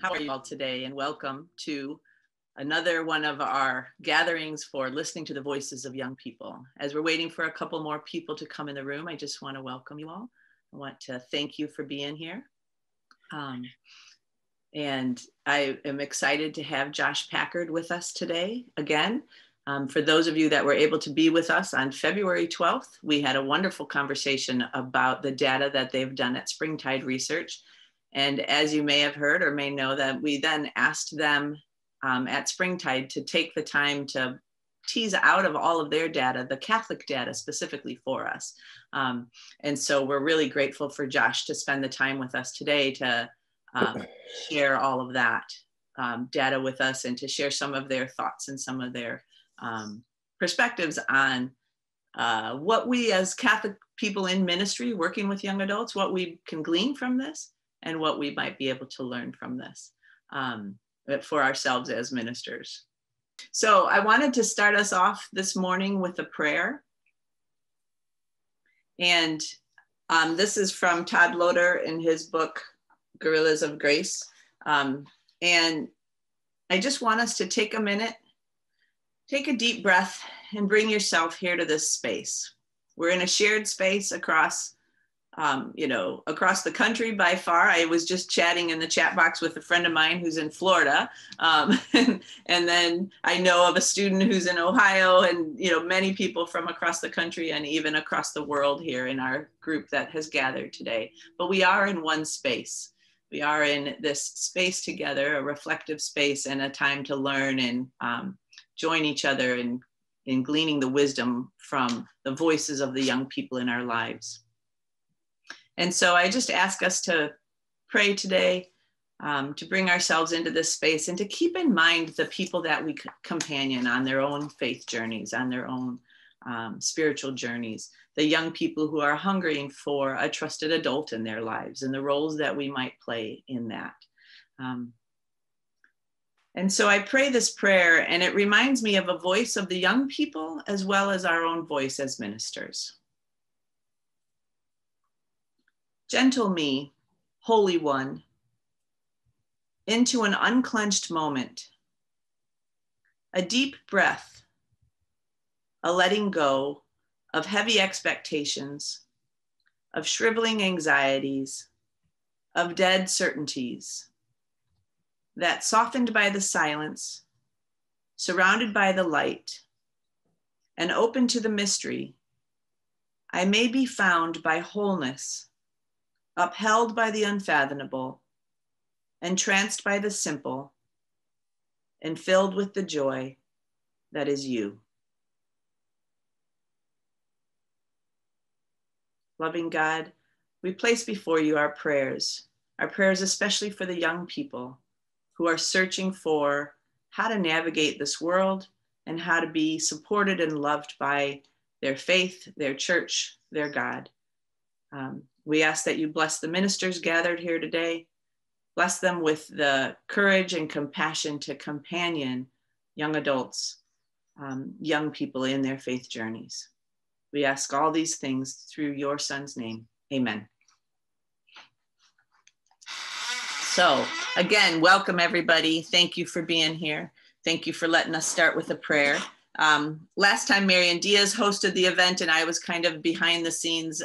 How are you all today? And welcome to another one of our gatherings for listening to the voices of young people. As we're waiting for a couple more people to come in the room, I just want to welcome you all. I want to thank you for being here. And I am excited to have Josh Packard with us today again. For those of you that were able to be with us on February 12th, we had a wonderful conversation about the data that they've done at Springtide Research. And as you may have heard or may know, that we then asked them at Springtide to take the time to tease out of all of their data, the Catholic data specifically for us. And so we're really grateful for Josh to spend the time with us today to share all of that data with us and to share some of their thoughts and some of their perspectives on what we as Catholic people in ministry working with young adults, what we can glean from this and what we might be able to learn from this for ourselves as ministers. So I wanted to start us off this morning with a prayer. And this is from Todd Loader in his book, Guerrillas of Grace. And I just want us to take a minute, take a deep breath and bring yourself here to this space. We're in a shared space across, across the country by far. I was just chatting in the chat box with a friend of mine who's in Florida. And then I know of a student who's in Ohio and, many people from across the country and even across the world here in our group that has gathered today. But we are in one space. We are in this space together, a reflective space and a time to learn and join each other in gleaning the wisdom from the voices of the young people in our lives. And so I just ask us to pray today, to bring ourselves into this space and to keep in mind the people that we companion on their own faith journeys, on their own spiritual journeys, the young people who are hungering for a trusted adult in their lives and the roles that we might play in that. And so I pray this prayer, and it reminds me of a voice of the young people as well as our own voice as ministers. Gentle me, Holy One, into an unclenched moment, a deep breath, a letting go of heavy expectations, of shriveling anxieties, of dead certainties, that softened by the silence, surrounded by the light, and open to the mystery, I may be found by wholeness, upheld by the unfathomable, entranced by the simple, and filled with the joy that is you. Loving God, we place before you our prayers especially for the young people who are searching for how to navigate this world and how to be supported and loved by their faith, their church, their God. We ask that you bless the ministers gathered here today, bless them with the courage and compassion to companion young adults, young people in their faith journeys. We ask all these things through your Son's name. Amen. So again, welcome everybody. Thank you for being here. Thank you for letting us start with a prayer. Last time Marian Diaz hosted the event and I was kind of behind the scenes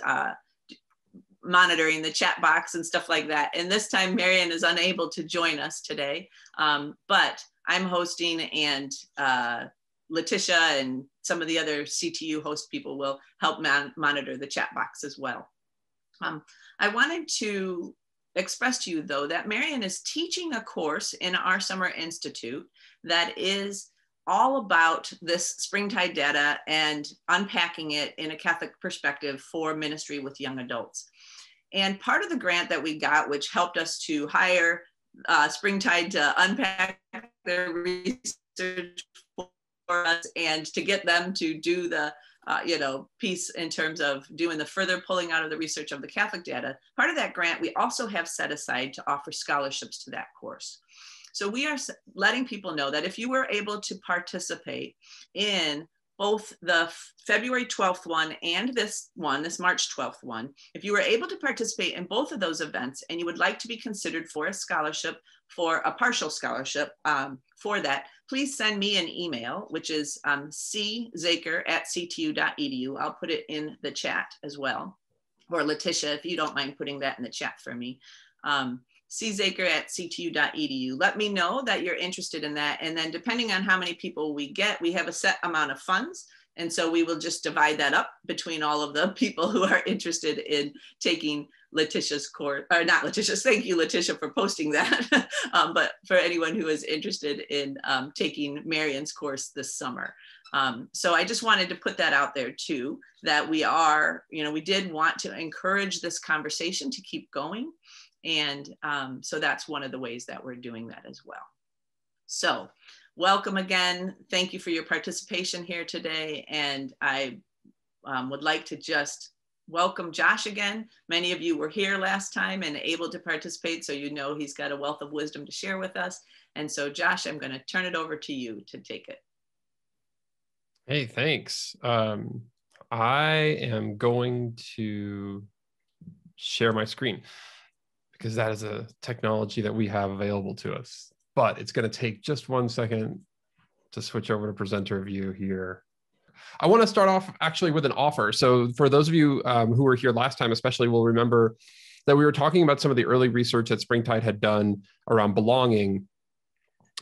monitoring the chat box and stuff like that. And this time Marian is unable to join us today, but I'm hosting and Letitia and some of the other CTU host people will help monitor the chat box as well. I wanted to express to you though that Marian is teaching a course in our Summer Institute that is all about this Springtide data and unpacking it in a Catholic perspective for ministry with young adults. And part of the grant that we got, which helped us to hire Springtide to unpack their research for us and to get them to do the piece in terms of doing the further pulling out of the research of the Catholic data. Part of that grant, we also have set aside to offer scholarships to that course. So we are letting people know that if you were able to participate in both the February 12th one and this March 12th one. If you were able to participate in both of those events and you would like to be considered for a scholarship, for a partial scholarship for that, please send me an email, which is czaker@ctu.edu. I'll put it in the chat as well. Or Letitia, if you don't mind putting that in the chat for me. czaker@ctu.edu. Let me know that you're interested in that. And then depending on how many people we get, we have a set amount of funds. And so we will just divide that up between all of the people who are interested in taking Letitia's course, or not Letitia's, thank you, Letitia, for posting that. But for anyone who is interested in taking Marion's course this summer. So I just wanted to put that out there too, that we are, we did want to encourage this conversation to keep going. And so that's one of the ways that we're doing that as well. So welcome again. Thank you for your participation here today. And I would like to just welcome Josh again. Many of you were here last time and able to participate, so you know he's got a wealth of wisdom to share with us. And so Josh, I'm going to turn it over to you to take it. Hey, thanks. I am going to share my screen because that is a technology that we have available to us. But it's going to take just 1 second to switch over to presenter view here. I want to start off actually with an offer. So for those of you who were here last time, especially will remember that we were talking about some of the early research that Springtide had done around belonging.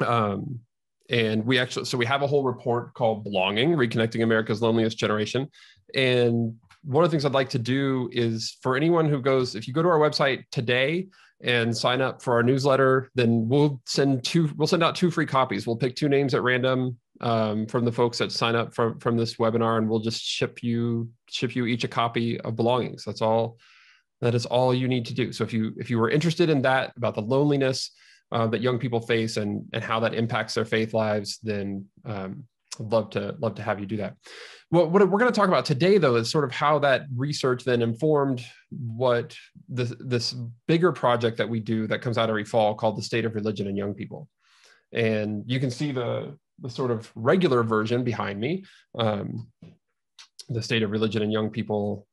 And we have a whole report called Belonging, Reconnecting America's Loneliest Generation. And one of the things I'd like to do is for anyone who goes, if you go to our website today and sign up for our newsletter, then we'll send out 2 free copies. We'll pick 2 names at random from the folks that sign up from this webinar, and we'll just ship you each a copy of Belongings. That is all you need to do. So if you were interested in that, about the loneliness that young people face and how that impacts their faith lives, then I'd love to have you do that. What we're going to talk about today, though, is sort of how that research then informed what this bigger project that we do that comes out every fall called the State of Religion and Young People. And you can see the sort of regular version behind me, the State of Religion and Young People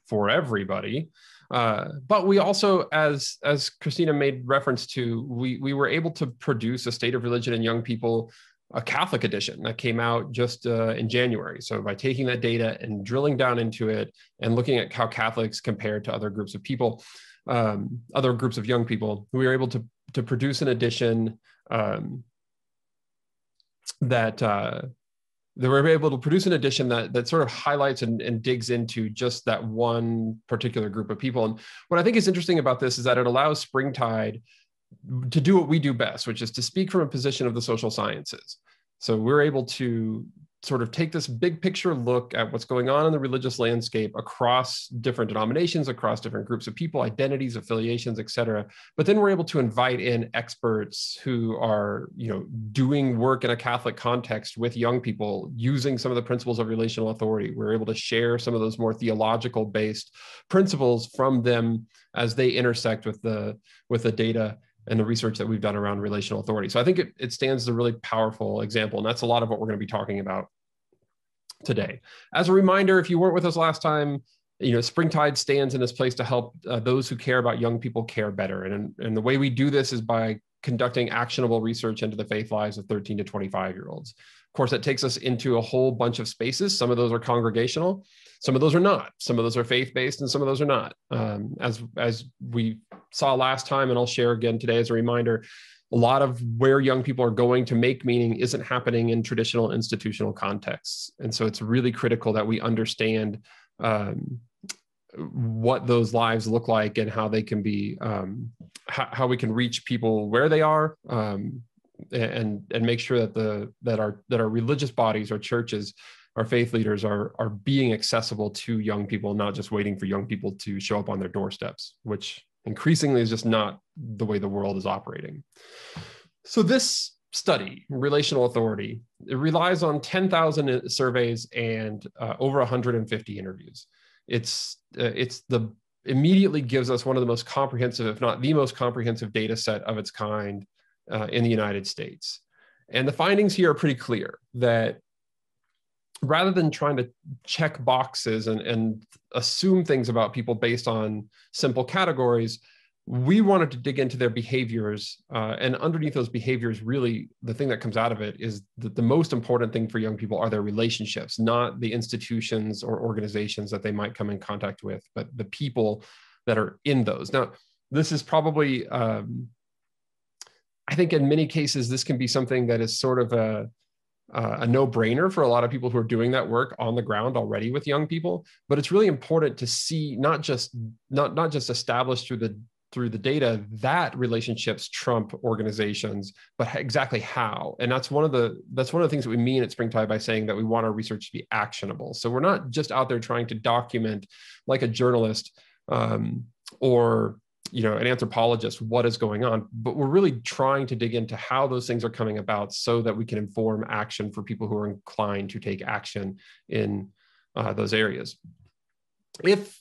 for everybody. But we also, as Christina made reference to, we were able to produce a State of Religion and Young People, a Catholic edition that came out just in January. So by taking that data and drilling down into it and looking at how Catholics compare to other groups of people, other groups of young people, we were able to produce an edition that sort of highlights and digs into just that one particular group of people. And what I think is interesting about this is that it allows Springtide to do what we do best, which is to speak from a position of the social sciences. So we're able to sort of take this big picture look at what's going on in the religious landscape across different denominations, across different groups of people, identities, affiliations, et cetera. But then we're able to invite in experts who are, doing work in a Catholic context with young people using some of the principles of relational authority. We're able to share some of those more theological based principles from them as they intersect with the data and the research that we've done around relational authority. So I think it stands as a really powerful example, and that's a lot of what we're going to be talking about today. As a reminder, if you weren't with us last time, Springtide stands in this place to help those who care about young people care better. And the way we do this is by conducting actionable research into the faith lives of 13 to 25-year-olds. Of course, that takes us into a whole bunch of spaces. Some of those are congregational, some of those are not. Some of those are faith-based, and some of those are not. As we saw last time, and I'll share again today as a reminder, a lot of where young people are going to make meaning isn't happening in traditional institutional contexts. And so it's really critical that we understand what those lives look like and how they can be, how we can reach people where they are, and make sure that our religious bodies, our churches, our faith leaders are being accessible to young people, not just waiting for young people to show up on their doorsteps, which increasingly is just not the way the world is operating. So this study, Relational Authority, it relies on 10,000 surveys and over 150 interviews. Immediately gives us one of the most comprehensive, if not the most comprehensive data set of its kind in the United States. And the findings here are pretty clear that rather than trying to check boxes and assume things about people based on simple categories, we wanted to dig into their behaviors. And underneath those behaviors, really, the thing that comes out of it is that the most important thing for young people are their relationships, not the institutions or organizations that they might come in contact with, but the people that are in those. Now, this is probably, I think in many cases, this can be something that is sort of a no-brainer for a lot of people who are doing that work on the ground already with young people. But it's really important to see not just established through the data that relationships trump organizations, but exactly how. And that's one of the things that we mean at Springtide by saying that we want our research to be actionable. So we're not just out there trying to document like a journalist or an anthropologist what is going on, but we're really trying to dig into how those things are coming about so that we can inform action for people who are inclined to take action in those areas. If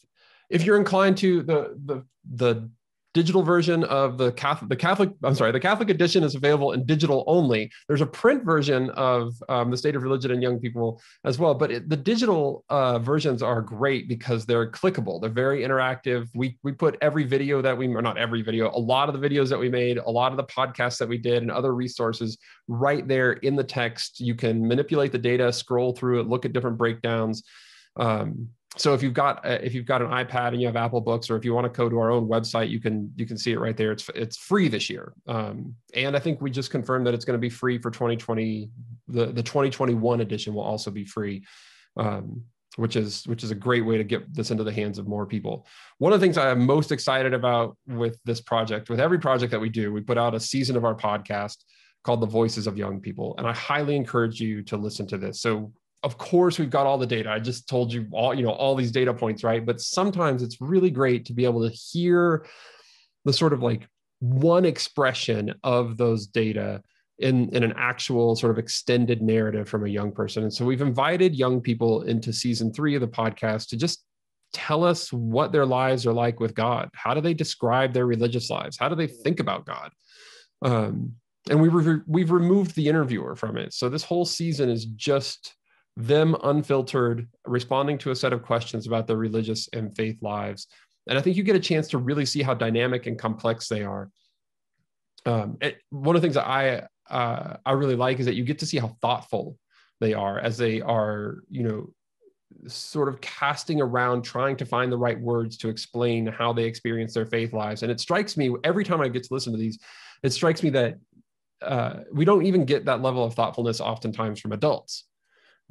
you're inclined to the digital version of the Catholic edition is available in digital only. There's a print version of the State of Religion and Young People as well, but the digital versions are great because they're clickable. They're very interactive. We put every video that or not every video, a lot of the videos that we made, a lot of the podcasts that we did and other resources right there in the text. You can manipulate the data, scroll through it, look at different breakdowns. So if you've got an iPad and you have Apple Books, or if you want to go to our own website, you can see it right there. It's free this year, and I think we just confirmed that it's going to be free for 2020. The 2021 edition will also be free, which is a great way to get this into the hands of more people. One of the things I am most excited about with this project, with every project that we do, we put out a season of our podcast called The Voices of Young People, and I highly encourage you to listen to this. So, of course, we've got all the data. I just told you all these data points, right? But sometimes it's really great to be able to hear the sort of like one expression of those data in an actual sort of extended narrative from a young person. And so we've invited young people into season 3 of the podcast to just tell us what their lives are like with God. How do they describe their religious lives? How do they think about God? And we've removed the interviewer from it. So this whole season is just them unfiltered, responding to a set of questions about their religious and faith lives. And I think you get a chance to really see how dynamic and complex they are. One of the things that I really like is that you get to see how thoughtful they are as they are, sort of casting around, trying to find the right words to explain how they experience their faith lives. And it strikes me every time I get to listen to these, it strikes me that we don't even get that level of thoughtfulness oftentimes from adults.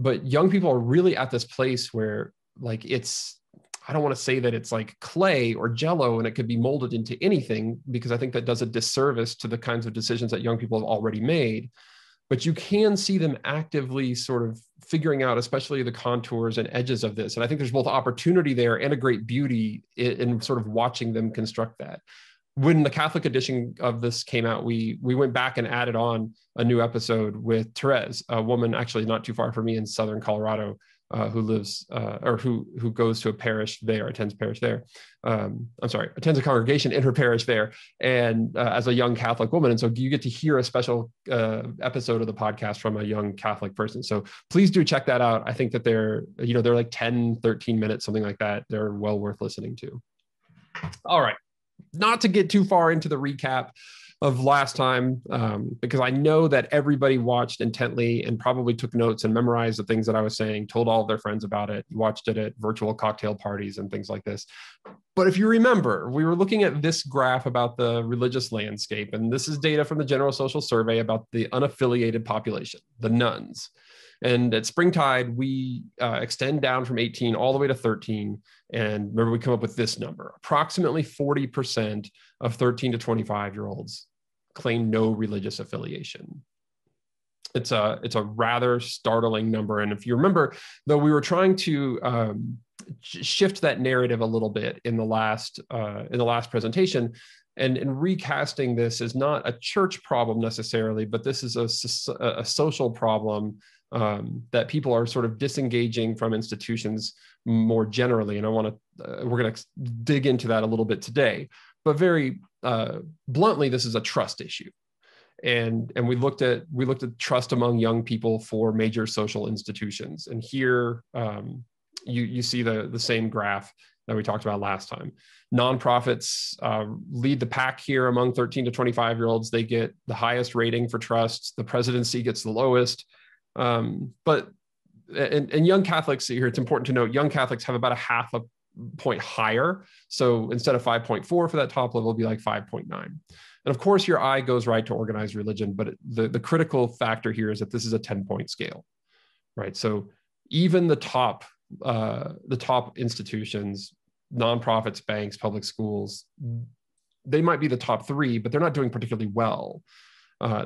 But young people are really at this place where like I don't want to say that it's like clay or jello and it could be molded into anything, because I think that does a disservice to the kinds of decisions that young people have already made. But you can see them actively sort of figuring out, especially the contours and edges of this. And I think there's both opportunity there and a great beauty in sort of watching them construct that. When the Catholic edition of this came out, we went back and added on a new episode with Therese, a woman actually not too far from me in Southern Colorado, who lives who goes to a parish there, attends a congregation in her parish there, and as a young Catholic woman. And so you get to hear a special episode of the podcast from a young Catholic person. So please do check that out. I think that they're like 10, 13 minutes, something like that. They're well worth listening to. All right. Not to get too far into the recap of last time, because I know that everybody watched intently and probably took notes and memorized the things that I was saying, told all of their friends about it, watched it at virtual cocktail parties and things like this. But if you remember, we were looking at this graph about the religious landscape, and this is data from the General Social Survey about the unaffiliated population, the nuns. And at Springtide, we extend down from 18 all the way to 13. And remember, we come up with this number. Approximately 40% of 13 to 25-year-olds claim no religious affiliation. It's a rather startling number. And if you remember, though, we were trying to shift that narrative a little bit in the last presentation. And in recasting this as not a church problem necessarily, but this is a social problem that people are sort of disengaging from institutions more generally. And we're going to dig into that a little bit today, but very bluntly, this is a trust issue. And we looked at trust among young people for major social institutions. And here you see the same graph that we talked about last time. Nonprofits lead the pack here among 13 to 25-year-olds. They get the highest rating for trust. The presidency gets the lowest. But young Catholics here, it's important to note, young Catholics have about a half a point higher. So instead of 5.4 for that top level, it'll be like 5.9. And of course, your eye goes right to organized religion, but the critical factor here is that this is a 10-point scale, right? So even the top institutions, nonprofits, banks, public schools, they might be the top 3, but they're not doing particularly well.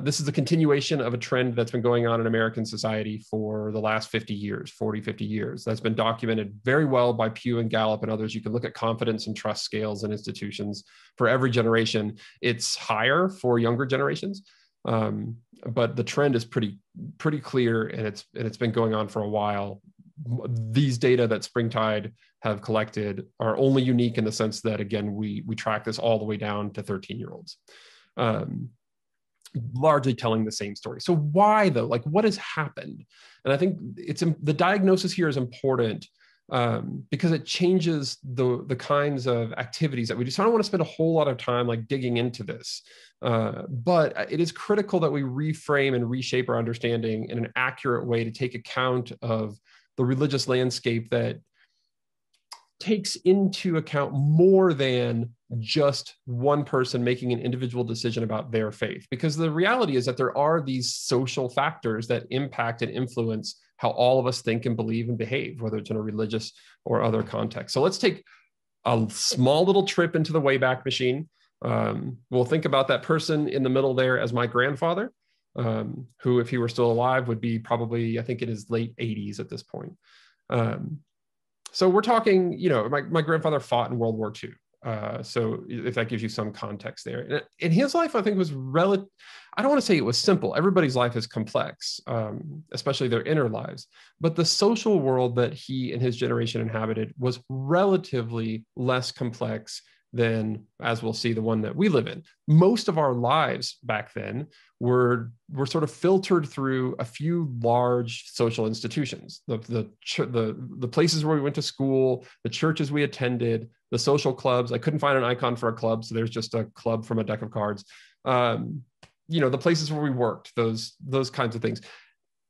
This is a continuation of a trend that's been going on in American society for the last 50 years, 40, 50 years. That's been documented very well by Pew and Gallup and others. You can look at confidence and trust scales in institutions for every generation. It's higher for younger generations, but the trend is pretty clear, and it's been going on for a while. These data that Springtide have collected are only unique in the sense that, again, we track this all the way down to 13-year-olds. Largely telling the same story. So why though? Like, what has happened? And I think the diagnosis here is important because it changes the kinds of activities that we do. So I don't want to spend a whole lot of time like digging into this, but it is critical that we reframe and reshape our understanding in an accurate way to take account of the religious landscape that takes into account more than just one person making an individual decision about their faith. Because the reality is that there are these social factors that impact and influence how all of us think and believe and behave, whether it's in a religious or other context. So let's take a small little trip into the Wayback Machine. We'll think about that person in the middle there as my grandfather, who, if he were still alive, would be probably, I think, in his late 80s at this point. So we're talking, my grandfather fought in World War II. So if that gives you some context there. And his life, I think, was I don't want to say it was simple. Everybody's life is complex, especially their inner lives. But the social world that he and his generation inhabited was relatively less complex than, as we'll see, the one that we live in. Most of our lives back then were sort of filtered through a few large social institutions, the places where we went to school, the churches we attended, the social clubs. I couldn't find an icon for a club, so there's just a club from a deck of cards. The places where we worked, those kinds of things.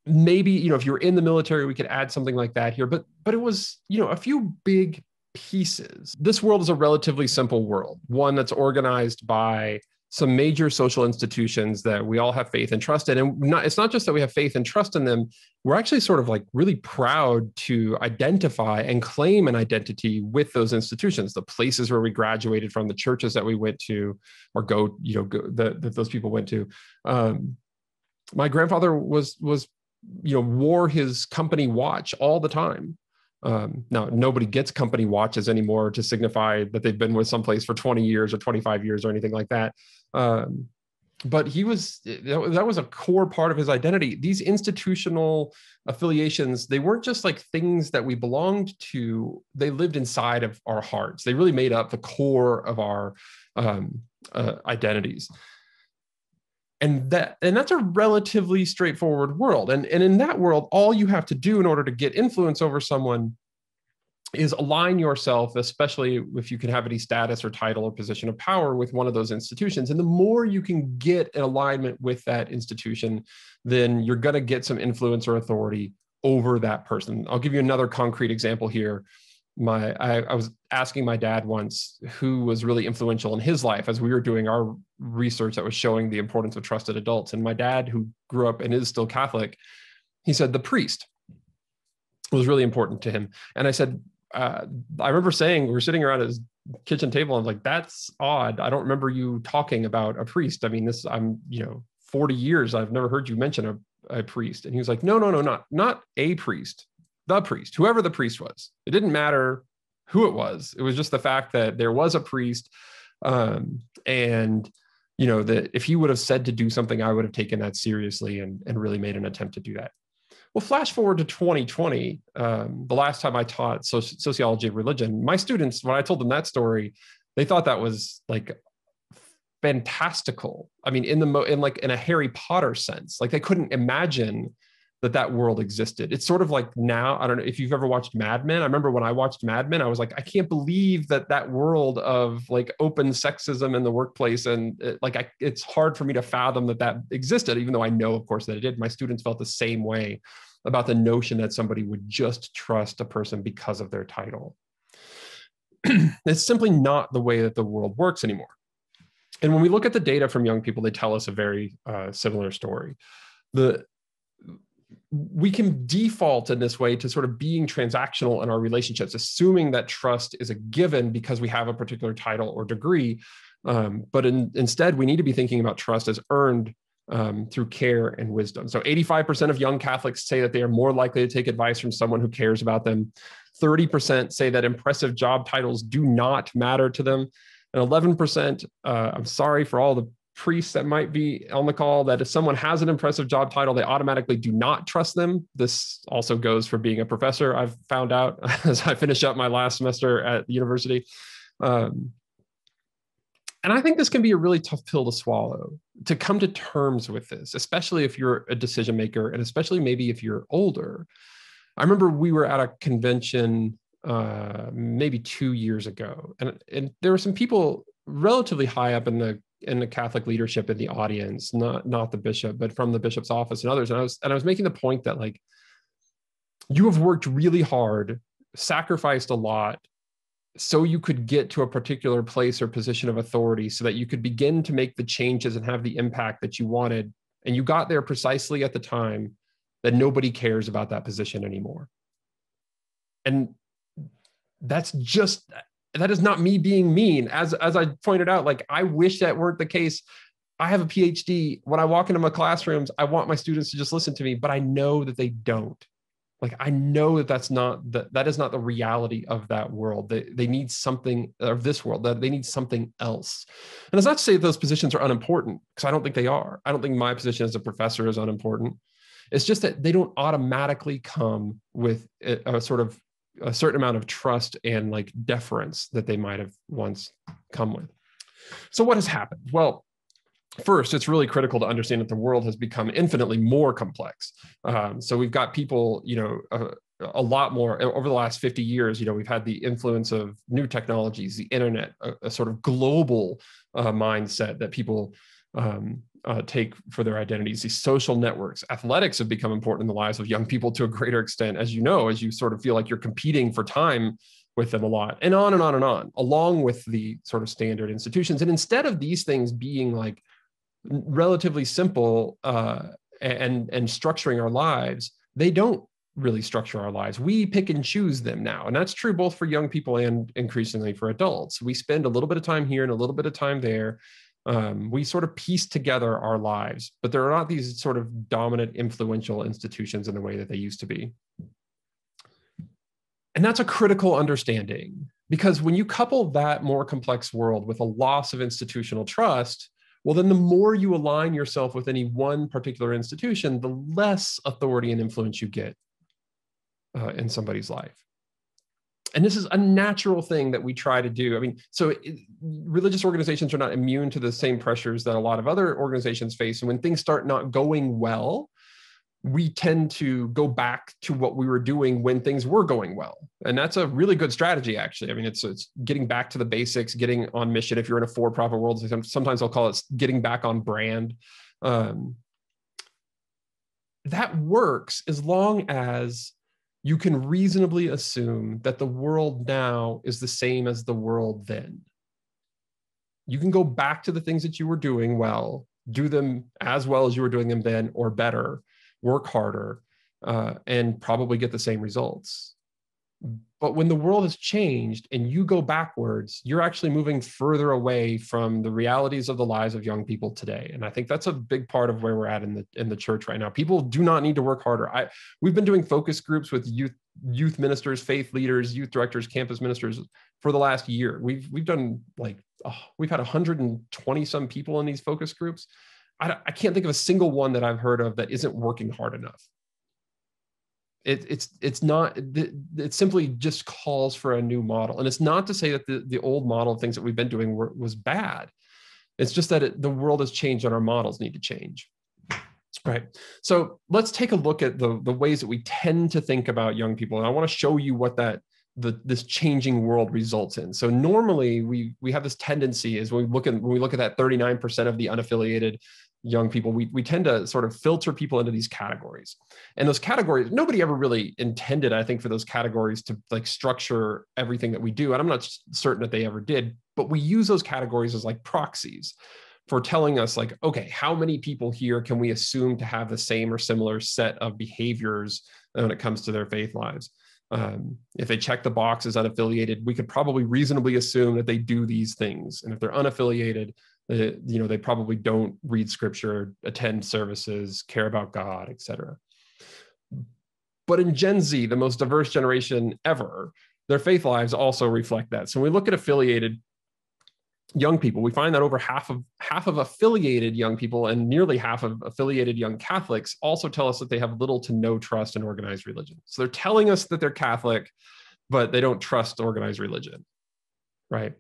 Maybe, if you were in the military, we could add something like that here, but it was, a few big pieces. This world is a relatively simple world, one that's organized by some major social institutions that we all have faith and trust in. And it's not just that we have faith and trust in them, we're actually sort of like really proud to identify and claim an identity with those institutions, the places where we graduated from, the churches that we went to or that those people went to. My grandfather wore his company watch all the time. Now, nobody gets company watches anymore to signify that they've been with someplace for 20 years or 25 years or anything like that. But that was a core part of his identity. These institutional affiliations, they weren't just like things that we belonged to, they lived inside of our hearts. They really made up the core of our identities. And that's a relatively straightforward world. And in that world, all you have to do in order to get influence over someone is align yourself, especially if you can have any status or title or position of power with one of those institutions. And the more you can get an alignment with that institution, then you're going to get some influence or authority over that person. I'll give you another concrete example here. I was asking my dad once who was really influential in his life as we were doing our research that was showing the importance of trusted adults. And my dad, who grew up and is still Catholic, he said the priest was really important to him. And I said, I remember saying, we were sitting around his kitchen table. I'm like, that's odd. I don't remember you talking about a priest. I mean, 40 years, I've never heard you mention a priest. And he was like, no, not a priest. The priest, whoever the priest was. It didn't matter who it was. It was just the fact that there was a priest. And that if he would have said to do something, I would have taken that seriously and really made an attempt to do that. Well, flash forward to 2020, the last time I taught sociology of religion, my students, when I told them that story, they thought that was like fantastical. I mean, in a Harry Potter sense, like they couldn't imagine that world existed. It's sort of like now, I don't know if you've ever watched Mad Men. I remember when I watched Mad Men, I was like, I can't believe that world of like open sexism in the workplace. And it's hard for me to fathom that existed, even though I know, of course, that it did. My students felt the same way about the notion that somebody would just trust a person because of their title. It's simply not the way that the world works anymore. And when we look at the data from young people, they tell us a very similar story. We can default in this way to sort of being transactional in our relationships, assuming that trust is a given because we have a particular title or degree. But instead, we need to be thinking about trust as earned through care and wisdom. So 85% of young Catholics say that they are more likely to take advice from someone who cares about them. 30% say that impressive job titles do not matter to them. And 11%, I'm sorry for all the priests that might be on the call, that if someone has an impressive job title, they automatically do not trust them. This also goes for being a professor, I've found out as I finish up my last semester at the university. And I think this can be a really tough pill to swallow, to come to terms with this, especially if you're a decision maker and especially maybe if you're older. I remember we were at a convention maybe 2 years ago, and there were some people relatively high up in the Catholic leadership in the audience, not the bishop, but from the bishop's office and others. And I was making the point that like, you have worked really hard, sacrificed a lot, so you could get to a particular place or position of authority so that you could begin to make the changes and have the impact that you wanted. And you got there precisely at the time that nobody cares about that position anymore. And that is not me being mean. As I pointed out, like, I wish that weren't the case. I have a PhD. When I walk into my classrooms, I want my students to just listen to me, but I know that they don't. Like, I know that that is not the reality of that world. They need something of this world, that they need something else. And it's not to say those positions are unimportant, because I don't think they are. I don't think my position as a professor is unimportant. It's just that they don't automatically come with a certain amount of trust and like deference that they might have once come with. So what has happened? Well, first, it's really critical to understand that the world has become infinitely more complex. So we've got people, a lot more over the last 50 years. We've had the influence of new technologies, the internet, a sort of global mindset that people take for their identities, these social networks. Athletics have become important in the lives of young people to a greater extent, as you sort of feel like you're competing for time with them a lot, and on and on and on, along with the sort of standard institutions. And instead of these things being like relatively simple and structuring our lives, they don't really structure our lives. We pick and choose them now. And that's true both for young people and increasingly for adults. We spend a little bit of time here and a little bit of time there. We sort of piece together our lives, but there are not these sort of dominant, influential institutions in the way that they used to be. And that's a critical understanding, because when you couple that more complex world with a loss of institutional trust, well, then the more you align yourself with any one particular institution, the less authority and influence you get in somebody's life. And this is a natural thing that we try to do. I mean, religious organizations are not immune to the same pressures that a lot of other organizations face. And when things start not going well, we tend to go back to what we were doing when things were going well. And that's a really good strategy, actually. I mean, it's getting back to the basics, getting on mission. If you're in a for-profit world, sometimes I'll call it getting back on brand. That works as long as you can reasonably assume that the world now is the same as the world then. You can go back to the things that you were doing well, do them as well as you were doing them then, or better, work harder, and probably get the same results. But when the world has changed and you go backwards, you're actually moving further away from the realities of the lives of young people today. And I think that's a big part of where we're at in the church right now. People do not need to work harder. We've been doing focus groups with youth ministers, faith leaders, youth directors, campus ministers for the last year. We've done we've had 120 some people in these focus groups. I can't think of a single one that I've heard of that isn't working hard enough. It's not, it simply just calls for a new model. And it's not to say that the old model of things that we've been doing was bad. It's just that the world has changed and our models need to change. Right. So let's take a look at the ways that we tend to think about young people. And I want to show you what this changing world results in. So normally we have this tendency is when we look at that 39% of the unaffiliated young people, we tend to sort of filter people into these categories. And those categories, nobody ever really intended, I think, for those categories to like structure everything that we do. And I'm not certain that they ever did, but we use those categories as like proxies for telling us like, okay, how many people here can we assume to have the same or similar set of behaviors when it comes to their faith lives? If they check the box as unaffiliated, we could probably reasonably assume that they do these things. And if they're unaffiliated, they probably don't read scripture, attend services, care about God, etc. But in Gen Z, the most diverse generation ever, their faith lives also reflect that. So when we look at affiliated young people, we find that over half of affiliated young people and nearly half of affiliated young Catholics also tell us that they have little to no trust in organized religion. So they're telling us that they're Catholic, but they don't trust organized religion, right?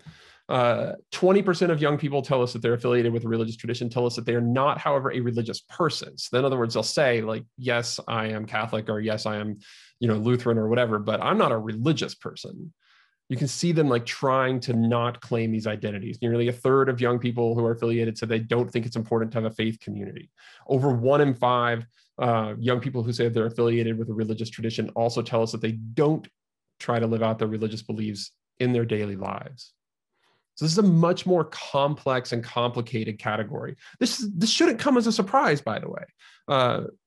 20% of young people tell us that they're affiliated with a religious tradition, tell us that they are not, however, a religious person. So in other words, they'll say like, yes, I am Catholic, or yes, I am, Lutheran or whatever, but I'm not a religious person. You can see them like trying to not claim these identities. Nearly a third of young people who are affiliated said they don't think it's important to have a faith community. Over 1 in 5 young people who say they're affiliated with a religious tradition also tell us that they don't try to live out their religious beliefs in their daily lives. So this is a much more complex and complicated category. This shouldn't come as a surprise, by the way.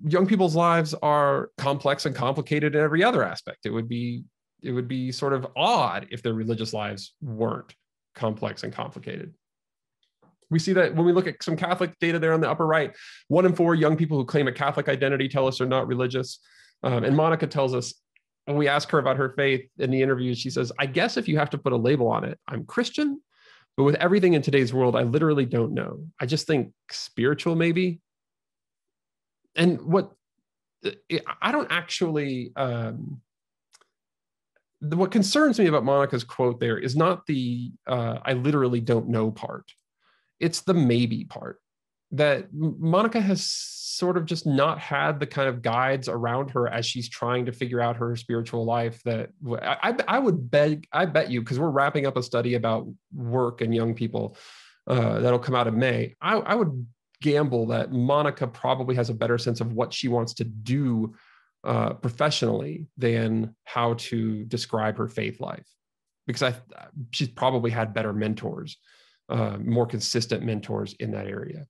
Young people's lives are complex and complicated in every other aspect. It would be sort of odd if their religious lives weren't complex and complicated. We see that when we look at some Catholic data there on the upper right, 1 in 4 young people who claim a Catholic identity tell us they're not religious. And Monica tells us, when we ask her about her faith in the interview, she says, I guess if you have to put a label on it, I'm Christian, but with everything in today's world, I literally don't know. I just think spiritual maybe. And I don't actually, what concerns me about Monica's quote there is not the I literally don't know part. It's the maybe part. That Monica has sort of just not had the kind of guides around her as she's trying to figure out her spiritual life that I bet you, because we're wrapping up a study about work and young people that'll come out in May. I would gamble that Monica probably has a better sense of what she wants to do professionally than how to describe her faith life, because she's probably had better mentors, more consistent mentors in that area.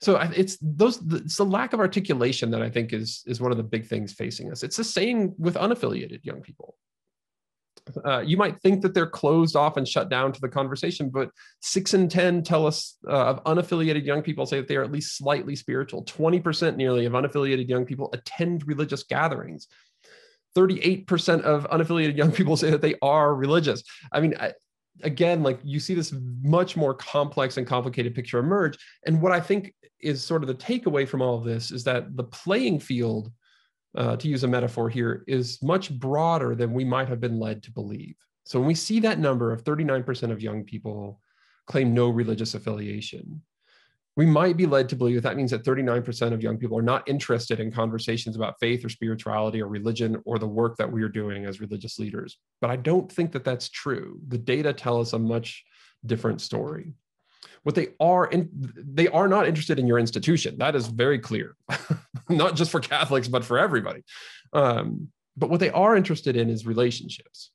So it's the lack of articulation that I think is one of the big things facing us. It's the same with unaffiliated young people. You might think that they're closed off and shut down to the conversation, but 6 in 10 tell us of unaffiliated young people say that they are at least slightly spiritual. 20% nearly of unaffiliated young people attend religious gatherings. 38% of unaffiliated young people say that they are religious. I mean, again, like you see this much more complex and complicated picture emerge. And what I think is sort of the takeaway from all of this is that the playing field, to use a metaphor here, is much broader than we might have been led to believe. So when we see that number of 39% of young people claim no religious affiliation, we might be led to believe that means that 39% of young people are not interested in conversations about faith or spirituality or religion or the work that we are doing as religious leaders. But I don't think that that's true. The data tell us a much different story. What they are not interested in your institution. That is very clear, not just for Catholics, but for everybody. But what they are interested in is relationships.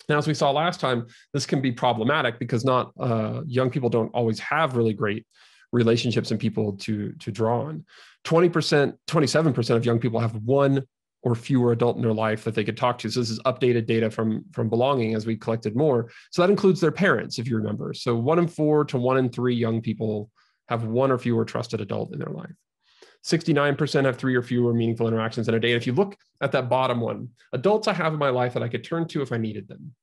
Now, as we saw last time, this can be problematic because young people don't always have really great relationships and people to draw on. 27% of young people have one or fewer adult in their life that they could talk to. So this is updated data from Belonging as we collected more. So that includes their parents, if you remember. So 1 in 4 to 1 in 3 young people have one or fewer trusted adult in their life. 69% have 3 or fewer meaningful interactions in a day. And if you look at that bottom one, adults I have in my life that I could turn to if I needed them.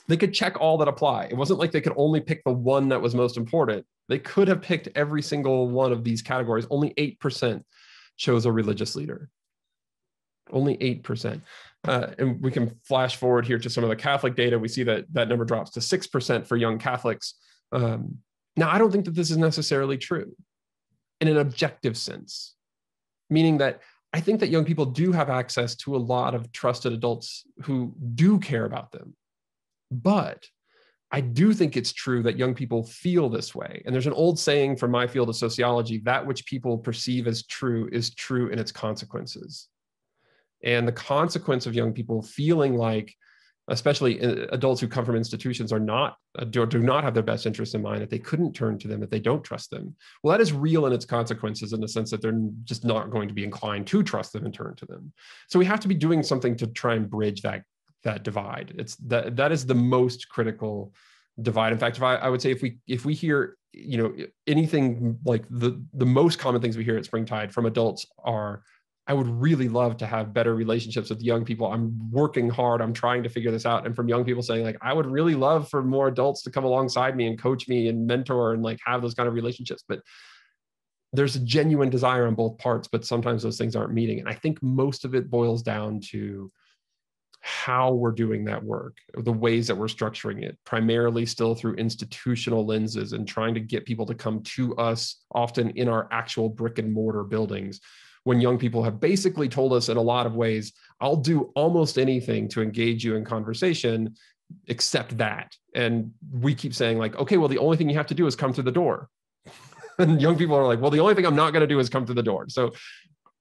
They could check all that apply. It wasn't like they could only pick the one that was most important. They could have picked every single one of these categories. Only 8% chose a religious leader. Only 8%. And we can flash forward here to some of the Catholic data. We see that that number drops to 6% for young Catholics. Now, I don't think that this is necessarily true in an objective sense, meaning that I think that young people do have access to a lot of trusted adults who do care about them. But I do think it's true that young people feel this way. And there's an old saying from my field of sociology, that which people perceive as true is true in its consequences. And the consequence of young people feeling like, especially adults who come from institutions, are not do not have their best interests in mind, that they couldn't turn to them, that they don't trust them. Well, that is real in its consequences, in the sense that they're just not going to be inclined to trust them and turn to them. So we have to be doing something to try and bridge that divide. It's that is the most critical divide. In fact, I would say if we hear, you know, anything like the most common things we hear at Springtide from adults are, I would really love to have better relationships with young people. I'm working hard. I'm trying to figure this out. And from young people saying, like, I would really love for more adults to come alongside me and coach me and mentor and like have those kind of relationships. But there's a genuine desire on both parts, but sometimes those things aren't meeting. And I think most of it boils down to how we're doing that work, the ways that we're structuring it, primarily still through institutional lenses and trying to get people to come to us, often in our actual brick and mortar buildings, when young people have basically told us in a lot of ways, I'll do almost anything to engage you in conversation except that. And we keep saying, like, okay, well, the only thing you have to do is come through the door. And young people are like, well, the only thing I'm not going to do is come through the door. So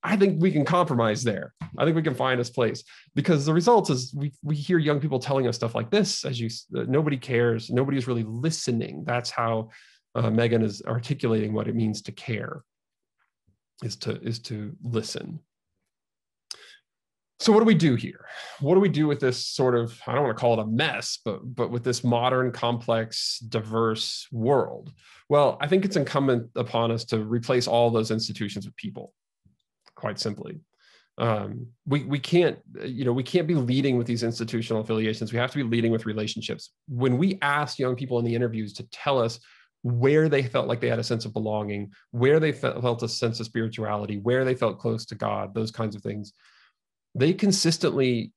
I think we can compromise there. I think we can find this place, because the result is we hear young people telling us stuff like this, nobody cares. Nobody's really listening. That's how Megan is articulating what it means to care, is to listen. So what do we do here? What do we do with this sort of, I don't want to call it a mess, but with this modern, complex, diverse world? Well, I think it's incumbent upon us to replace all those institutions with people. Quite simply, we can't be leading with these institutional affiliations. We have to be leading with relationships. When we ask young people in the interviews to tell us where they felt like they had a sense of belonging, where they felt a sense of spirituality, where they felt close to God, those kinds of things, they consistently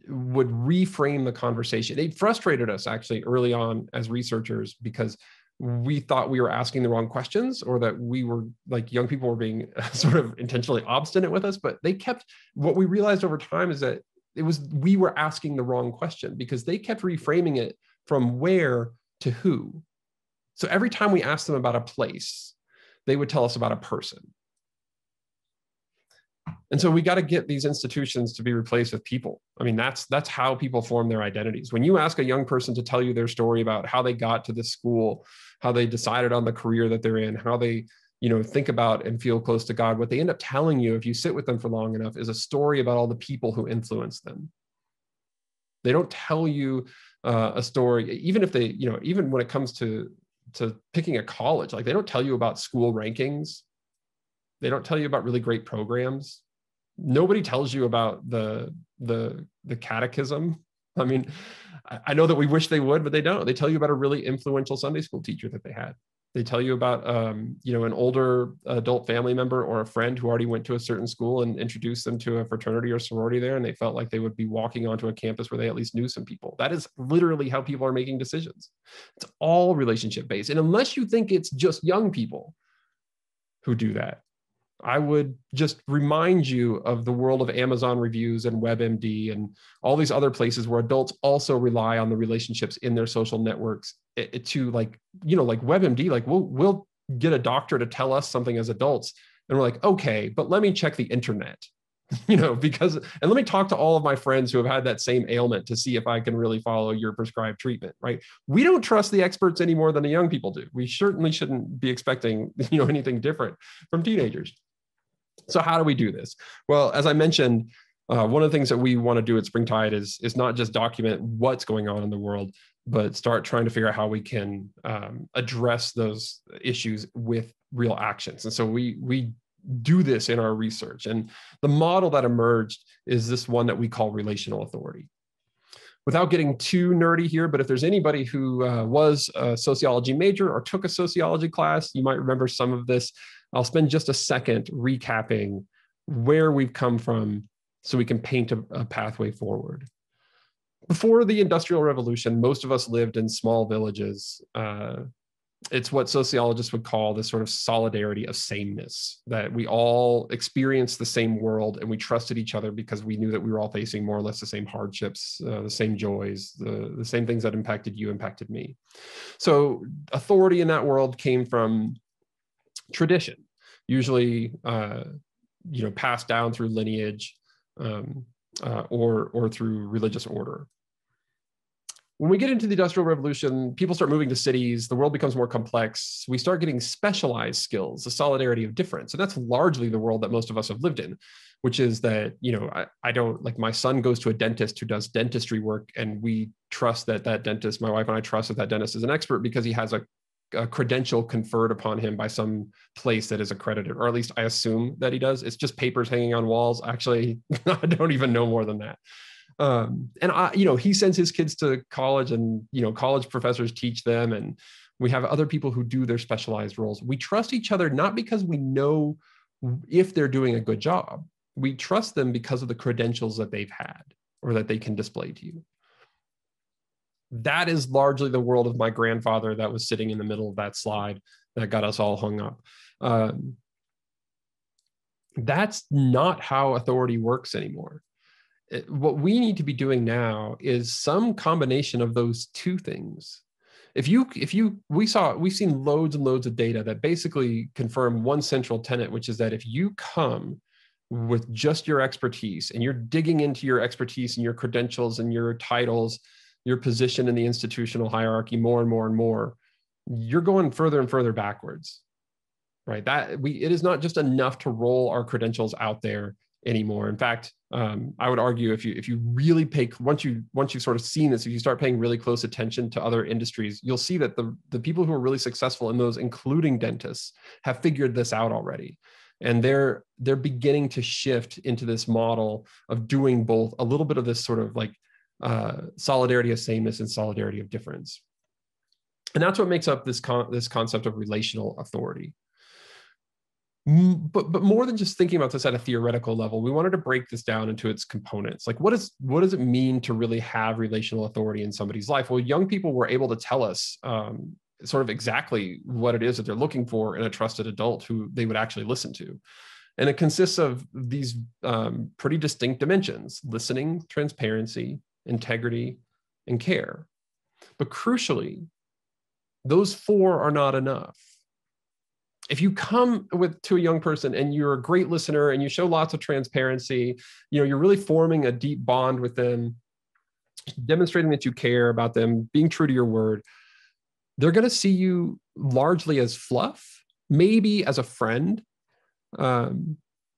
would reframe the conversation. It frustrated us actually early on as researchers, because we thought we were asking the wrong questions, or that we were, like, young people were being sort of intentionally obstinate with us. But what we realized over time is that we were asking the wrong question, because they kept reframing it from where to who. So every time we asked them about a place, they would tell us about a person. And so we got to get these institutions to be replaced with people. I mean, that's how people form their identities. When you ask a young person to tell you their story about how they got to this school, how they decided on the career that they're in, how they, think about and feel close to God, what they end up telling you, if you sit with them for long enough, is a story about all the people who influenced them. They don't tell you a story, even if they, even when it comes to picking a college, like, they don't tell you about school rankings. They don't tell you about really great programs. Nobody tells you about the catechism. I mean, I know that we wish they would, but they don't. They tell you about a really influential Sunday school teacher that they had. They tell you about, an older adult family member or a friend who already went to a certain school and introduced them to a fraternity or sorority there, and they felt like they would be walking onto a campus where they at least knew some people. That is literally how people are making decisions. It's all relationship based. And unless you think it's just young people who do that, I would just remind you of the world of Amazon reviews and WebMD and all these other places where adults also rely on the relationships in their social networks to, like WebMD, like we'll get a doctor to tell us something as adults, and we're like, okay, but let me check the internet, and let me talk to all of my friends who have had that same ailment to see if I can really follow your prescribed treatment, right? We don't trust the experts any more than the young people do. We certainly shouldn't be expecting, anything different from teenagers. So how do we do this? Well, as I mentioned, one of the things that we want to do at Springtide is not just document what's going on in the world, but start trying to figure out how we can address those issues with real actions. And so we do this in our research. And the model that emerged is this one that we call relational authority. Without getting too nerdy here, but if there's anybody who was a sociology major or took a sociology class, you might remember some of this. I'll spend just a second recapping where we've come from so we can paint a pathway forward. Before the Industrial Revolution, most of us lived in small villages It's what sociologists would call this sort of solidarity of sameness, that we all experienced the same world and we trusted each other because we knew that we were all facing more or less the same hardships, the same joys, the same things that impacted you, impacted me. So authority in that world came from tradition, usually passed down through lineage or through religious order. When we get into the Industrial Revolution, people start moving to cities, the world becomes more complex, we start getting specialized skills, the solidarity of difference. And that's largely the world that most of us have lived in, which is that, I don't, like, my son goes to a dentist who does dentistry work, and we trust that dentist, my wife and I trust that dentist is an expert because he has a credential conferred upon him by some place that is accredited, or at least I assume that he does. It's just papers hanging on walls. Actually, I don't even know more than that. He sends his kids to college, and, college professors teach them, and we have other people who do their specialized roles. We trust each other, not because we know if they're doing a good job. We trust them because of the credentials that they've had or that they can display to you. That is largely the world of my grandfather that was sitting in the middle of that slide that got us all hung up. That's not how authority works anymore. What we need to be doing now is some combination of those two things. We've seen loads and loads of data that basically confirm one central tenet, which is that if you come with just your expertise and you're digging into your expertise and your credentials and your titles, your position in the institutional hierarchy more and more and more, you're going further and further backwards, right? It is not just enough to roll our credentials out there anymore. In fact, I would argue if you really once you've sort of seen this, if you start paying really close attention to other industries, you'll see that the people who are really successful in those, including dentists, have figured this out already. And they're beginning to shift into this model of doing both, a little bit of this sort of like solidarity of sameness and solidarity of difference. And that's what makes up this concept of relational authority. But more than just thinking about this at a theoretical level, we wanted to break this down into its components. Like, what does it mean to really have relational authority in somebody's life? Well, young people were able to tell us sort of exactly what it is that they're looking for in a trusted adult who they would actually listen to. And it consists of these pretty distinct dimensions: listening, transparency, integrity, and care. But crucially, those four are not enough. If you come to a young person and you're a great listener and you show lots of transparency, you're really forming a deep bond with them, demonstrating that you care about them, being true to your word, they're going to see you largely as fluff, maybe as a friend,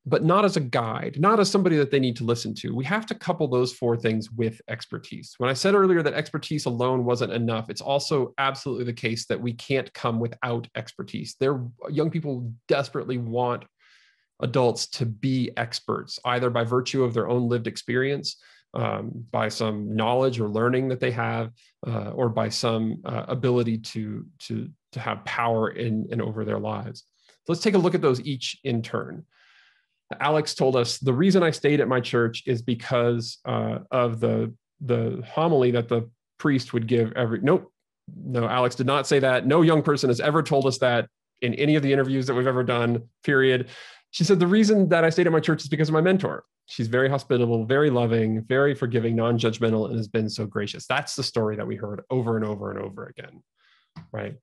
but not as a guide, not as somebody that they need to listen to. We have to couple those four things with expertise. When I said earlier that expertise alone wasn't enough, it's also absolutely the case that we can't come without expertise. Young people desperately want adults to be experts, either by virtue of their own lived experience, by some knowledge or learning that they have, or by some ability to have power in and over their lives. So let's take a look at those each in turn. Alex told us, the reason I stayed at my church is because of the homily that the priest would give no, Alex did not say that. No young person has ever told us that in any of the interviews that we've ever done, period. She said, the reason that I stayed at my church is because of my mentor. She's very hospitable, very loving, very forgiving, non-judgmental, and has been so gracious. That's the story that we heard over and over and over again, right?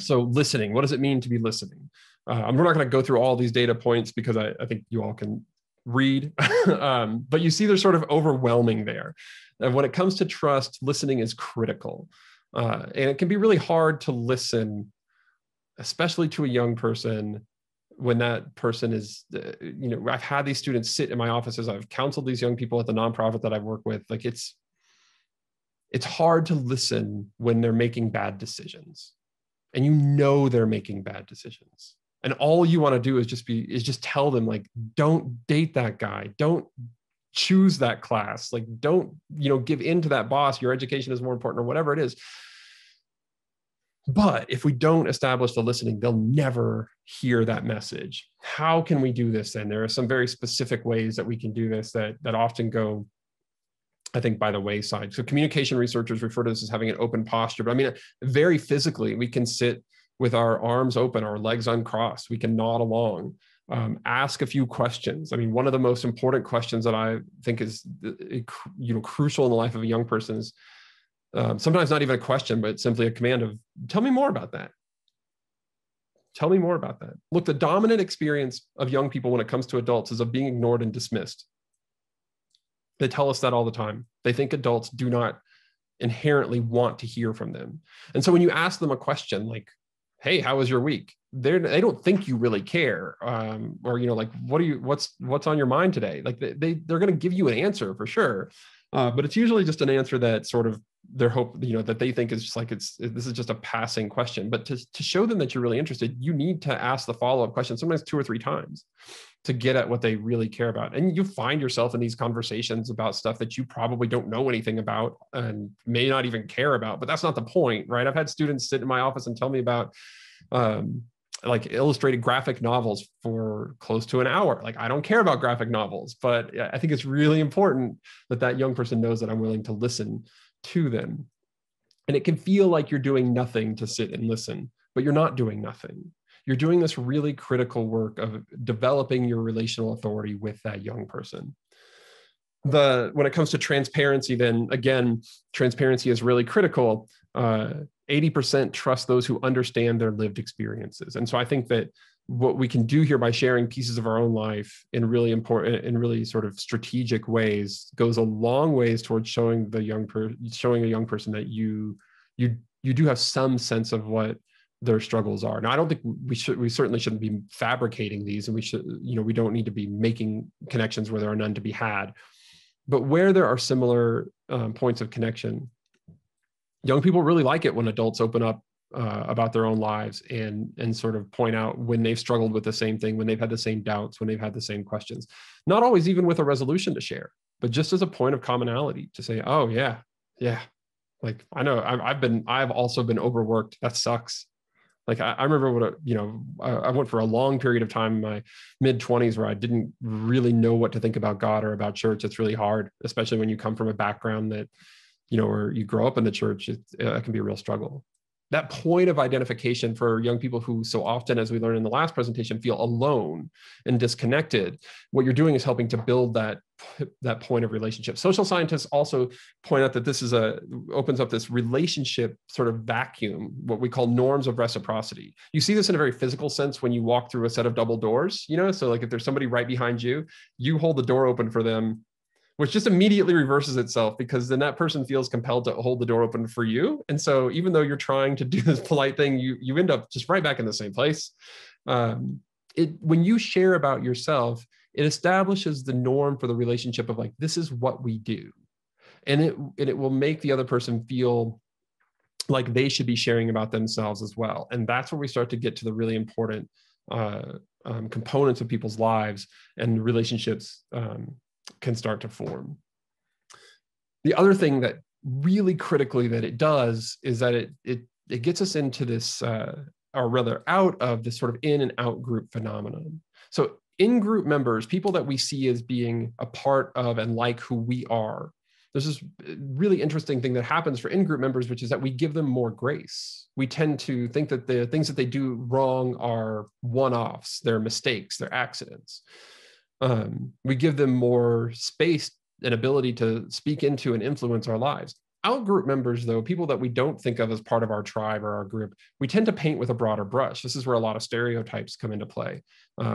So listening, what does it mean to be listening? We're not going to go through all these data points because I think you all can read, but you see they're sort of overwhelming there. And when it comes to trust, listening is critical. And it can be really hard to listen, especially to a young person, when that person is, I've had these students sit in my offices. I've counseled these young people at the nonprofit that I've worked with. Like, it's hard to listen when they're making bad decisions, and they're making bad decisions. And all you want to do is just tell them, like, don't date that guy. Don't choose that class. Like, don't, give in to that boss. Your education is more important, or whatever it is. But if we don't establish the listening, they'll never hear that message. How can we do this then? There are some very specific ways that we can do this that often go I think, by the wayside. So communication researchers refer to this as having an open posture, but I mean, very physically, we can sit with our arms open, our legs uncrossed, we can nod along, ask a few questions. I mean, one of the most important questions that I think is, crucial in the life of a young person is sometimes not even a question, but simply a command of, tell me more about that. Tell me more about that. Look, the dominant experience of young people when it comes to adults is of being ignored and dismissed. They tell us that all the time. They think adults do not inherently want to hear from them. And so when you ask them a question like, hey, how was your week? They don't think you really care. Or, like, what's on your mind today? Like they're going to give you an answer for sure. But it's usually just an answer that sort of their hope, that they think is just like, this is just a passing question. But to show them that you're really interested, you need to ask the follow-up question, sometimes 2 or 3 times, to get at what they really care about. And you find yourself in these conversations about stuff that you probably don't know anything about and may not even care about, but that's not the point, right? I've had students sit in my office and tell me about like illustrated graphic novels for close to an hour. Like, I don't care about graphic novels, but I think it's really important that that young person knows that I'm willing to listen to them. And it can feel like you're doing nothing to sit and listen, but you're not doing nothing. You're doing this really critical work of developing your relational authority with that young person. When it comes to transparency, then again, transparency is really critical. 80% trust those who understand their lived experiences. And so I think that what we can do here by sharing pieces of our own life in really important, in really sort of strategic ways, goes a long ways towards showing a young person that you do have some sense of what their struggles are. Now, I don't think we certainly shouldn't be fabricating these, and we don't need to be making connections where there are none to be had. But where there are similar points of connection, young people really like it when adults open up about their own lives and sort of point out when they've struggled with the same thing, when they've had the same doubts, when they've had the same questions. Not always even with a resolution to share, but just as a point of commonality to say, oh yeah, like I know I've also been overworked. That sucks. Like I remember I went for a long period of time in my mid-20s where I didn't really know what to think about God or about church. It's really hard, especially when you come from a background that, where you grow up in the church. It can be a real struggle. That point of identification for young people who so often, as we learned in the last presentation, feel alone and disconnected, what you're doing is helping to build that point of relationship. Social scientists also point out that this opens up this relationship sort of vacuum, what we call norms of reciprocity. You see this in a very physical sense when you walk through a set of double doors, so like if there's somebody right behind you, you hold the door open for them, which just immediately reverses itself, because then that person feels compelled to hold the door open for you. And so even though you're trying to do this polite thing, you end up just right back in the same place. When you share about yourself, it establishes the norm for the relationship of like, this is what we do. And it will make the other person feel like they should be sharing about themselves as well. And that's where we start to get to the really important components of people's lives, and relationships can start to form. The other thing that really critically that it does is that it gets us into this, or rather out of this sort of in and out group phenomenon. So in-group members, people that we see as being a part of and like who we are, there's this really interesting thing that happens for in-group members, which is that we give them more grace. We tend to think that the things that they do wrong are one-offs, they're mistakes, they're accidents. We give them more space and ability to speak into and influence our lives. Out-group members, though, people that we don't think of as part of our tribe or our group, we tend to paint with a broader brush. This is where a lot of stereotypes come into play.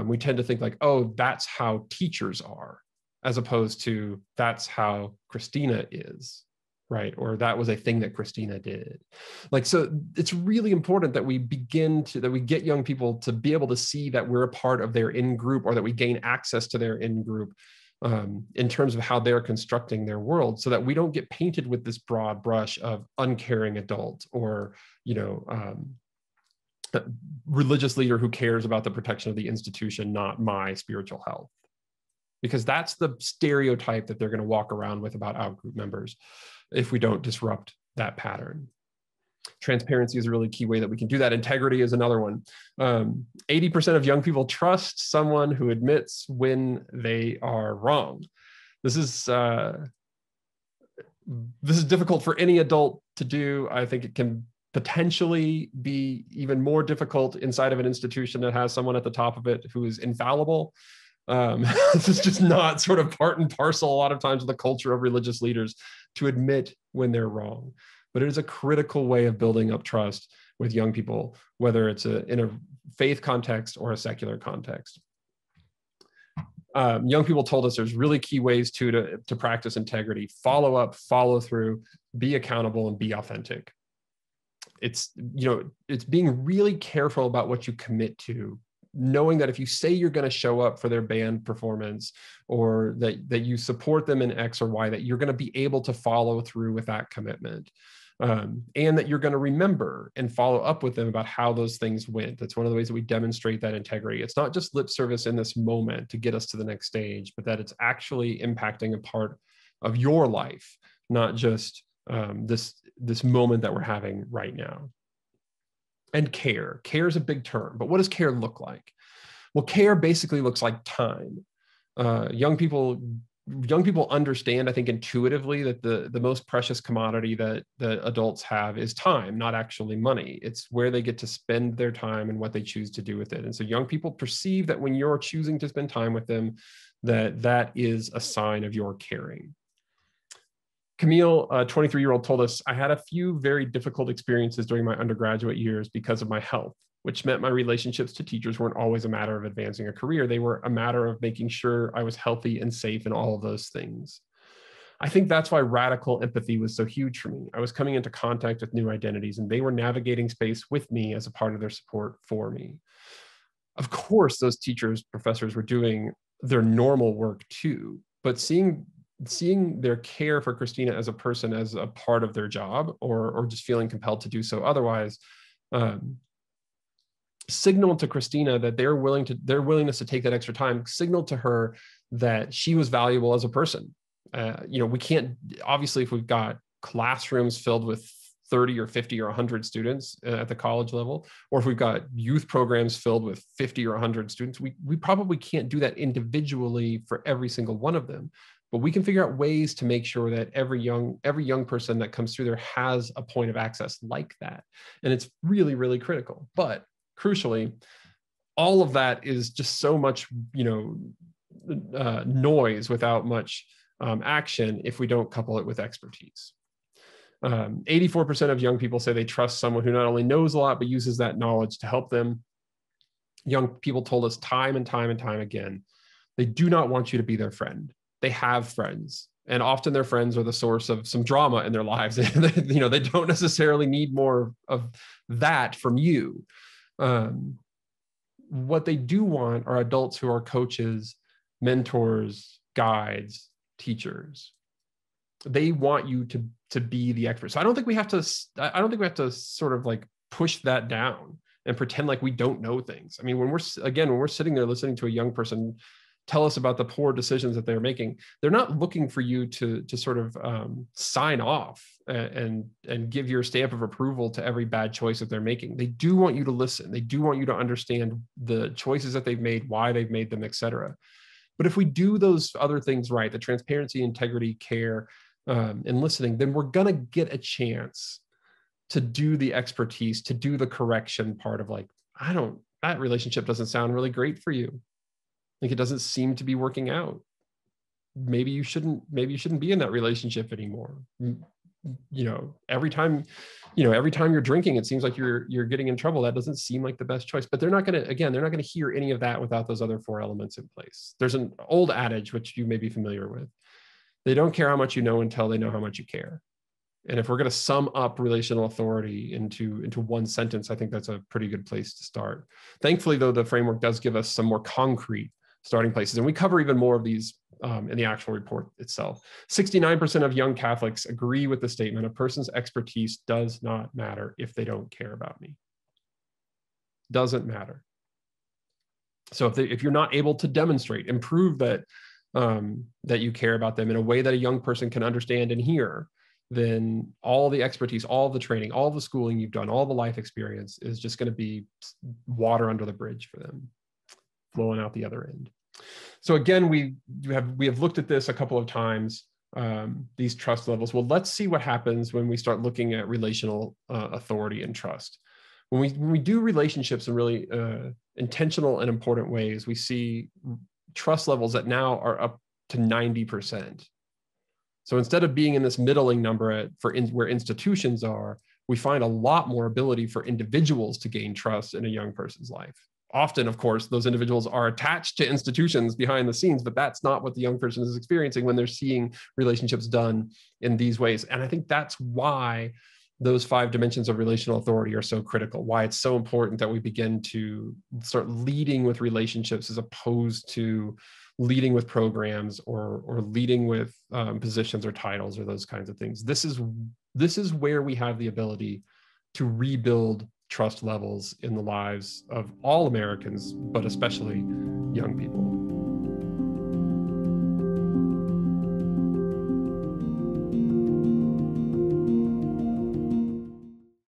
We tend to think like, oh, that's how teachers are, as opposed to that's how Christina is, right? Or that was a thing that Christina did. Like, so it's really important that we get young people to be able to see that we're a part of their in-group, or that we gain access to their in-group in terms of how they're constructing their world, so that we don't get painted with this broad brush of uncaring adult, or, religious leader who cares about the protection of the institution, not my spiritual health. Because that's the stereotype that they're going to walk around with about out-group members if we don't disrupt that pattern. Transparency is a really key way that we can do that. Integrity is another one. 80% of young people trust someone who admits when they are wrong. This is this is difficult for any adult to do. I think it can potentially be even more difficult inside of an institution that has someone at the top of it who is infallible. This is just not sort of part and parcel a lot of times of the culture of religious leaders to admit when they're wrong. But it is a critical way of building up trust with young people, whether it's in a faith context or a secular context. Young people told us there's really key ways to practice integrity: follow up, follow through, be accountable, and be authentic. It's being really careful about what you commit to, knowing that if you say you're going to show up for their band performance, or that you support them in X or Y, that you're going to be able to follow through with that commitment. And that you're going to remember and follow up with them about how those things went. That's one of the ways that we demonstrate that integrity. It's not just lip service in this moment to get us to the next stage, but that it's actually impacting a part of your life, not just this moment that we're having right now. And care. Care is a big term, but what does care look like? Well, care basically looks like time. Young people understand, I think, intuitively that the most precious commodity that adults have is time, not actually money. It's where they get to spend their time and what they choose to do with it. And so young people perceive that when you're choosing to spend time with them, that is a sign of your caring. Camille, a 23-year-old, told us, I had a few very difficult experiences during my undergraduate years because of my health, which meant my relationships to teachers weren't always a matter of advancing a career. They were a matter of making sure I was healthy and safe and all of those things. I think that's why radical empathy was so huge for me. I was coming into contact with new identities, and they were navigating space with me as a part of their support for me. Of course, those teachers, professors were doing their normal work too, but seeing their care for Christina as a person, as a part of their job, or just feeling compelled to do so otherwise, signaled to Christina that their willingness to take that extra time signaled to her that she was valuable as a person. We can't, obviously, if we've got classrooms filled with 30 or 50 or 100 students at the college level, or if we've got youth programs filled with 50 or 100 students, we probably can't do that individually for every single one of them. But we can figure out ways to make sure that every young person that comes through there has a point of access like that. And it's really, really critical. But crucially, all of that is just so much, noise without much action if we don't couple it with expertise. 84% of young people say they trust someone who not only knows a lot, but uses that knowledge to help them. Young people told us time and time and time again, they do not want you to be their friend. They have friends, and often their friends are the source of some drama in their lives. They don't necessarily need more of that from you. What they do want are adults who are coaches, mentors, guides, teachers. They want you to be the expert. So I don't think we have to sort of like push that down and pretend like we don't know things. I mean, when we're sitting there listening to a young person tell us about the poor decisions that they're making, they're not looking for you to sort of sign off and give your stamp of approval to every bad choice that they're making. They do want you to listen. They do want you to understand the choices that they've made, why they've made them, et cetera. But if we do those other things right, the transparency, integrity, care, and listening, then we're going to get a chance to do the expertise, to do the correction part of like, that relationship doesn't sound really great for you. Like, it doesn't seem to be working out. Maybe you shouldn't be in that relationship anymore. Every time you're drinking, it seems like you're getting in trouble. That doesn't seem like the best choice. But they're not going to hear any of that without those other 4 elements in place. There's an old adage, which you may be familiar with. They don't care how much you know until they know how much you care. And if we're going to sum up relational authority into one sentence, I think that's a pretty good place to start. Thankfully, though, the framework does give us some more concrete starting places. And we cover even more of these in the actual report itself. 69% of young Catholics agree with the statement, a person's expertise does not matter if they don't care about me. Doesn't matter. So if you're not able to demonstrate, improve that you care about them in a way that a young person can understand and hear, then all the expertise, all the training, all the schooling you've done, all the life experience is just going to be water under the bridge for them, flowing out the other end. So again, we have looked at this a couple of times. these trust levels. Well, let's see what happens when we start looking at relational authority and trust. When we do relationships in really intentional and important ways, we see trust levels that now are up to 90%. So instead of being in this middling number where institutions are, we find a lot more ability for individuals to gain trust in a young person's life. Often, of course, those individuals are attached to institutions behind the scenes, but that's not what the young person is experiencing when they're seeing relationships done in these ways. And I think that's why those 5 dimensions of relational authority are so critical, why it's so important that we begin to start leading with relationships as opposed to leading with programs or leading with positions or titles or those kinds of things. This is where we have the ability to rebuild trust levels in the lives of all Americans, but especially young people.